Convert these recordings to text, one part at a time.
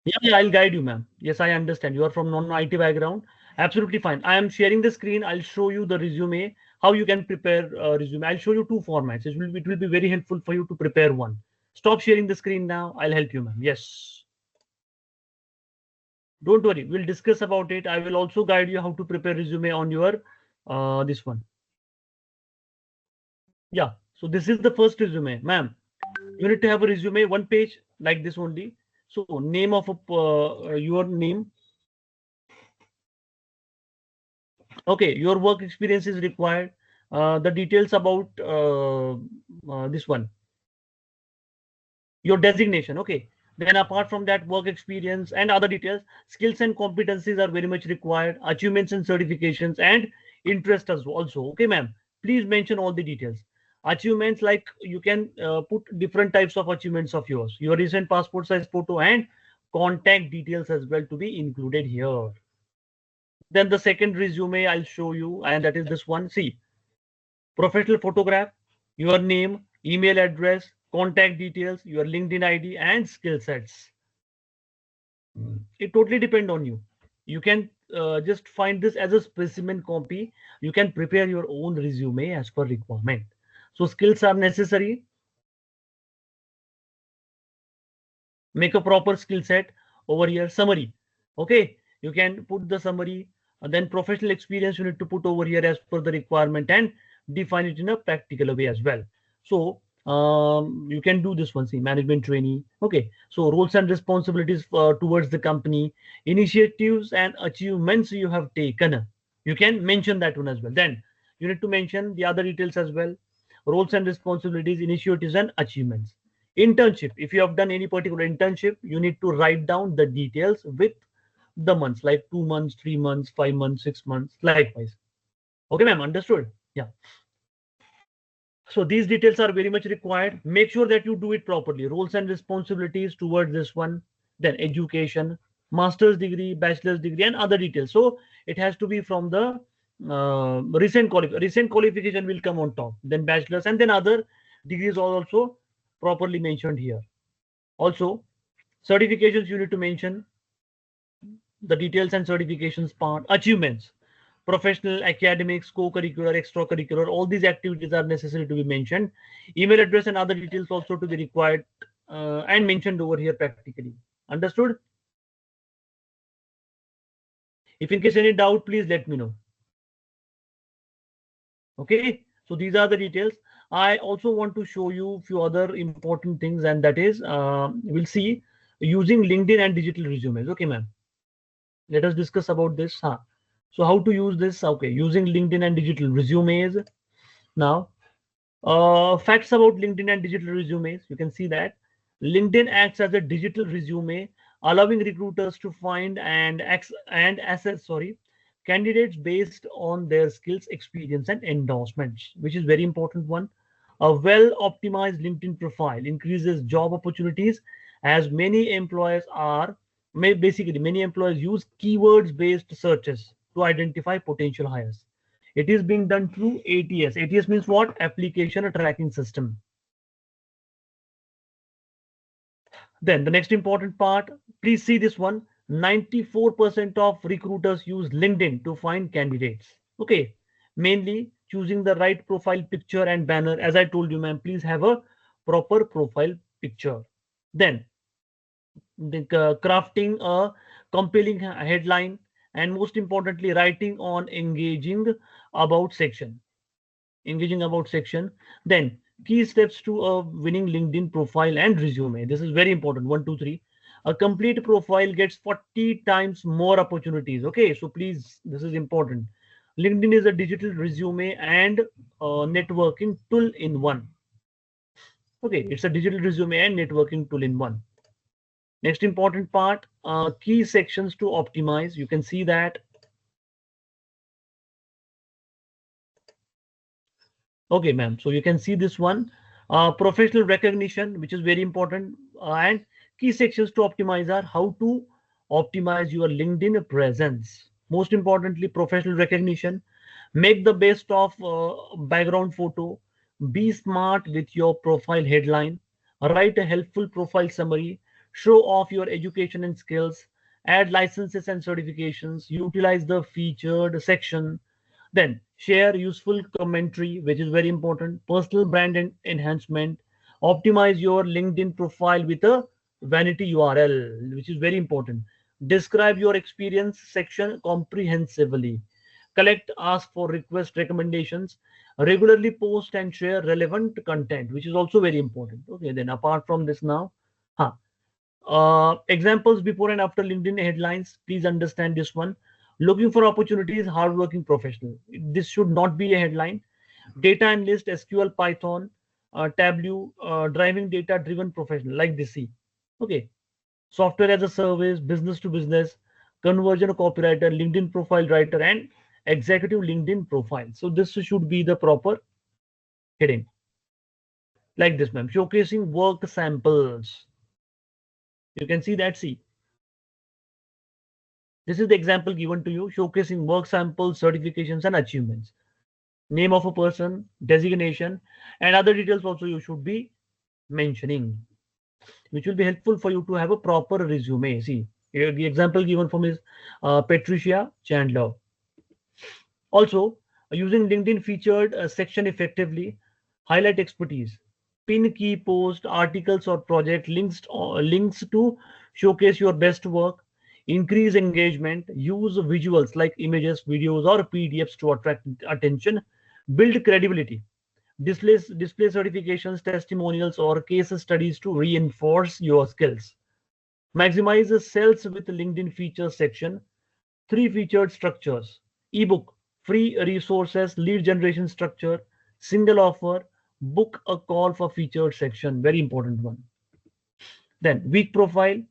Yeah, I'll guide you, ma'am. Yes, I understand. You are from non-IT background. Absolutely fine. I am sharing the screen. I'll show you the resume, how you can prepare a resume. I'll show you two formats. It will be very helpful for you to prepare one. Stop sharing the screen now. I'll help you, ma'am. Yes. Don't worry. We'll discuss about it. I will also guide you how to prepare resume on your this one. Yeah. So this is the first resume, ma'am. You need to have a resume, one page like this only. So name of your name. Okay, your work experience is required. The details about this one, your designation. Okay. Then apart from that, work experience and other details, skills and competencies are very much required. Achievements and certifications and interest as also. Okay, ma'am. Please mention all the details. Achievements, like you can put different types of achievements of yours. Your recent passport size photo and contact details as well to be included here. Then the second resume I'll show you, and that is this one. See, professional photograph, your name, email address, contact details, your LinkedIn ID, and skill sets. It totally depends on you. You can just find this as a specimen copy. You can prepare your own resume as per requirement. So skills are necessary. Make a proper skill set over here. Summary. Okay, you can put the summary. And then professional experience you need to put over here as per the requirement and define it in a practical way as well. So you can do this one. See, management trainee. Okay, so roles and responsibilities towards the company, initiatives and achievements you have taken. You can mention that one as well. Then you need to mention the other details as well. Roles and responsibilities, initiatives and achievements. Internship, if you have done any particular internship, you need to write down the details with the months, like 2 months, 3 months, 5 months, 6 months, likewise. Okay, ma'am, understood? Yeah. So these details are very much required. Make sure that you do it properly. Roles and responsibilities towards this one. Then education, master's degree, bachelor's degree, and other details. So it has to be from the recent qualification will come on top. Then bachelor's, and then other degrees are also properly mentioned here. Also, certifications you need to mention the details and certifications part. Achievements, professional, academics, co-curricular, extracurricular, all these activities are necessary to be mentioned. Email address and other details also to be required and mentioned over here practically. Understood? If in case any doubt, please let me know. Okay, so these are the details. I also want to show you a few other important things, and that is we'll see using LinkedIn and digital resumes. Okay, ma'am. Let us discuss about this. Huh? So how to use this? Okay, using LinkedIn and digital resumes. Now, facts about LinkedIn and digital resumes. You can see that LinkedIn acts as a digital resume, allowing recruiters to find and assess candidates based on their skills, experience, and endorsements, which is very important one. A well-optimized LinkedIn profile increases job opportunities as many employers use keywords-based searches to identify potential hires. It is being done through ATS. ATS means what? Application Tracking System. Then the next important part, please see this one. 94% of recruiters use LinkedIn to find candidates. Okay, mainly choosing the right profile picture and banner. As I told you, ma'am, please have a proper profile picture. Then crafting a compelling headline, and most importantly, writing on about section. Engaging about section. Then key steps to a winning LinkedIn profile and resume. This is very important. One, two, three. A complete profile gets 40 times more opportunities. Okay, so please, this is important. LinkedIn is a digital resume and networking tool in one. Okay, it's a digital resume and networking tool in one. Next important part, key sections to optimize. You can see that. Okay, ma'am. So you can see this one, professional recognition, which is very important, and key sections to optimize are how to optimize your LinkedIn presence. Most importantly, professional recognition. Make the best of background photo. Be smart with your profile headline. Write a helpful profile summary. Show off your education and skills, add licenses and certifications, utilize the featured section, then share useful commentary, which is very important, personal brand enhancement, optimize your LinkedIn profile with a vanity URL, which is very important. Describe your experience section comprehensively. Collect, ask for request recommendations, regularly post and share relevant content, which is also very important. Okay, then apart from this now, huh, examples before and after LinkedIn headlines. Please understand this one. Looking for opportunities, hardworking professional. This should not be a headline. Data analyst, SQL, Python, Tableau, driving data driven professional like this. See, okay. Software as a service, business to business, conversion copywriter, LinkedIn profile writer, and executive LinkedIn profile. So this should be the proper heading like this, ma'am. Showcasing work samples. You can see that. See, this is the example given to you, showcasing work samples, certifications, and achievements. Name of a person, designation, and other details also you should be mentioning, which will be helpful for you to have a proper resume. See, here the example given from is Patricia Chandler. Also, using LinkedIn featured section effectively, highlight expertise, pin key post, articles or project links to showcase your best work, increase engagement, use visuals like images, videos, or PDFs to attract attention, build credibility, display certifications, testimonials, or case studies to reinforce your skills. Maximize the sales with LinkedIn features section. Three featured structures: ebook, free resources, lead generation structure, single offer, book a call for featured section. Very important one. Then weak profile.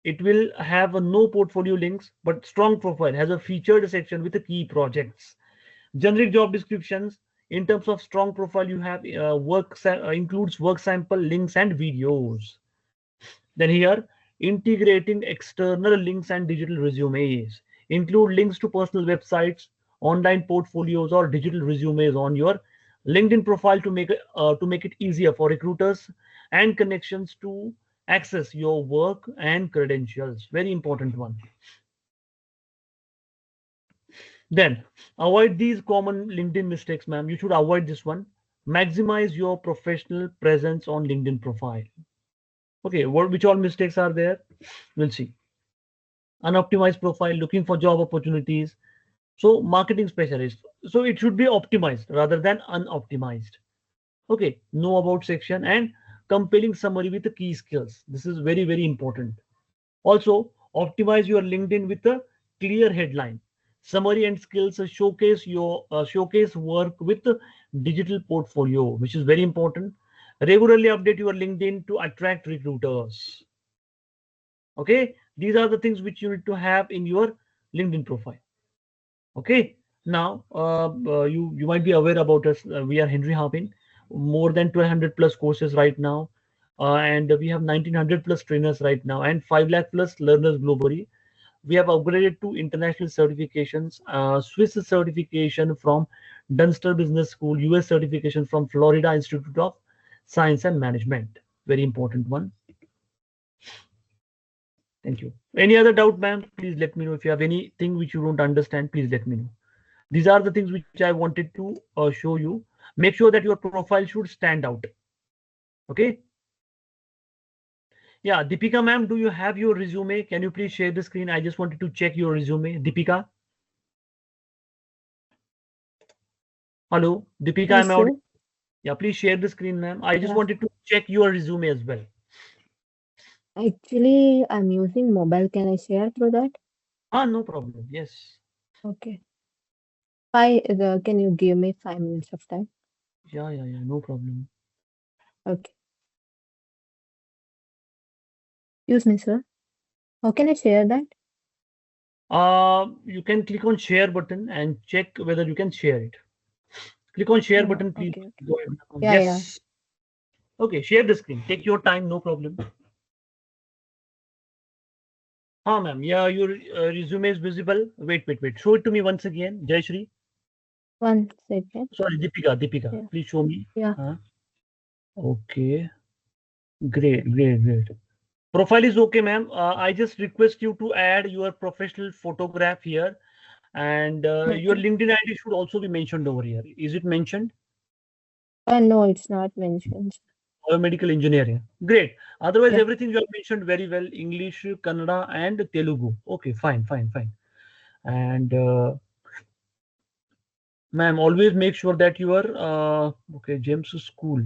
It will have a no portfolio links, but strong profile has a featured section with the key projects. Generic job descriptions. In terms of strong profile, you have includes work sample links and videos. Then here, integrating external links and digital resumes. Include links to personal websites, online portfolios, or digital resumes on your LinkedIn profile to make it easier for recruiters and connections to access your work and credentials. Very important one. Then avoid these common LinkedIn mistakes, ma'am. You should avoid this one. Maximize your professional presence on LinkedIn profile. Okay, which all mistakes are there? We'll see. Unoptimized profile, looking for job opportunities. So marketing specialist. So it should be optimized rather than unoptimized. Okay, know about section and compelling summary with the key skills. This is very, very important. Also, optimize your LinkedIn with a clear headline. Summary and skills showcase work with the digital portfolio, which is very important. Regularly update your LinkedIn to attract recruiters. Okay, these are the things which you need to have in your LinkedIn profile. Okay, now you might be aware about us. We are Henry Harvin, more than 1200 plus courses right now, and we have 1900 plus trainers right now, and 5 lakh plus learners globally. We have upgraded to international certifications, Swiss certification from Dunster Business School, US certification from Florida Institute of Science and Management. Very important one. Thank you. Any other doubt, ma'am? Please let me know. If you have anything which you don't understand, please let me know. These are the things which I wanted to show you. Make sure that your profile should stand out. Okay. Yeah, Deepika ma'am, do you have your resume? Can you please share the screen? I just wanted to check your resume. Deepika. Hello, Deepika, Yes, I'm out. sir. Yeah, please share the screen, ma'am. I just Yeah. wanted to check your resume as well. Actually, I'm using mobile. Can I share through that? Ah, no problem. Yes. Okay. Can you give me 5 minutes of time? Yeah, no problem. Okay. Use me, sir. How can I share that? You can click on share button and check whether you can share it. Click on share button, please. Okay, okay. Go ahead. Yeah, yeah. Yes. Okay, share the screen. Take your time, no problem. Ah, ma'am. Yeah, your resume is visible. Wait. Show it to me once again. Jai Shri. 1 second. Sorry, Deepika. Yeah, Please show me. yeah. Okay. Great. Profile is okay, ma'am. I just request you to add your professional photograph here, and your Okay. LinkedIn ID should also be mentioned over here. Is it mentioned? No, it's not mentioned. Biomedical engineering. Great. Otherwise, Yeah. everything you have mentioned very well. English, Kannada, and Telugu. Okay, fine, fine, fine. And ma'am, always make sure that you are okay. James School.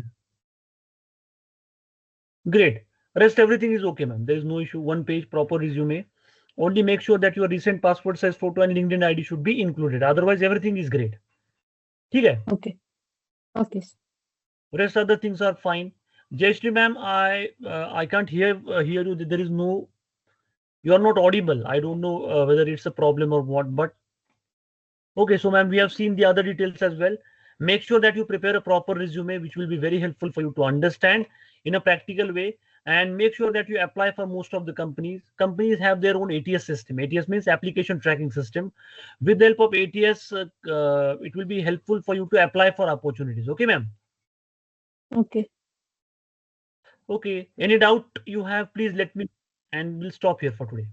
Great. Rest everything is okay, ma'am. There is no issue. One page, proper resume. Only make sure that your recent passport size photo and LinkedIn ID should be included. Otherwise, everything is great. ठीक है? Okay. Okay. Rest other things are fine. Jayashree ma'am, I can't hear you. There is no, you are not audible. I don't know whether it's a problem or what, but okay. So ma'am, we have seen the other details as well. Make sure that you prepare a proper resume, which will be very helpful for you to understand in a practical way. And make sure that you apply for most of the companies. Companies have their own ATS system. ATS means application tracking system. With the help of ATS, it will be helpful for you to apply for opportunities. Okay, ma'am. Okay. Okay. Any doubt you have, please let me, and we'll stop here for today.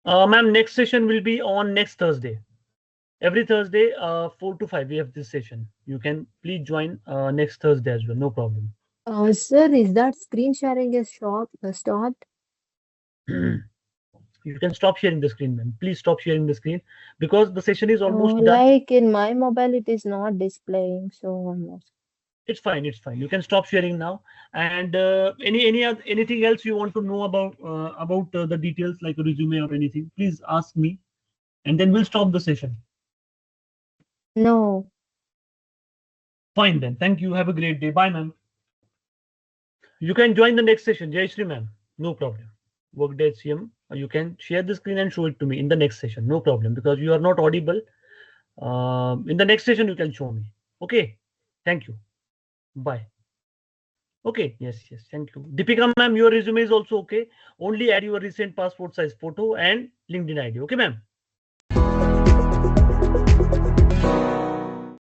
Ma'am, next session will be on next Thursday. Every Thursday, 4 to 5, we have this session. You can please join next Thursday as well. No problem. Sir, is that screen sharing is stopped? You can stop sharing the screen, ma'am. Please stop sharing the screen because the session is almost done. Like in my mobile, it is not displaying, so I'm not. It's fine. It's fine. You can stop sharing now. And anything else you want to know about the details like a resume or anything, please ask me, and then we'll stop the session. No. Fine then. Thank you. Have a great day. Bye, ma'am. You can join the next session. Jai Shri, ma'am. No problem. Workday HCM. You can share the screen and show it to me in the next session. No problem because you are not audible. In the next session, you can show me. Okay. Thank you. Bye. Okay. Yes. Yes. Thank you. Deepika, ma'am, your resume is also okay. Only add your recent passport size photo and LinkedIn ID. Okay, ma'am.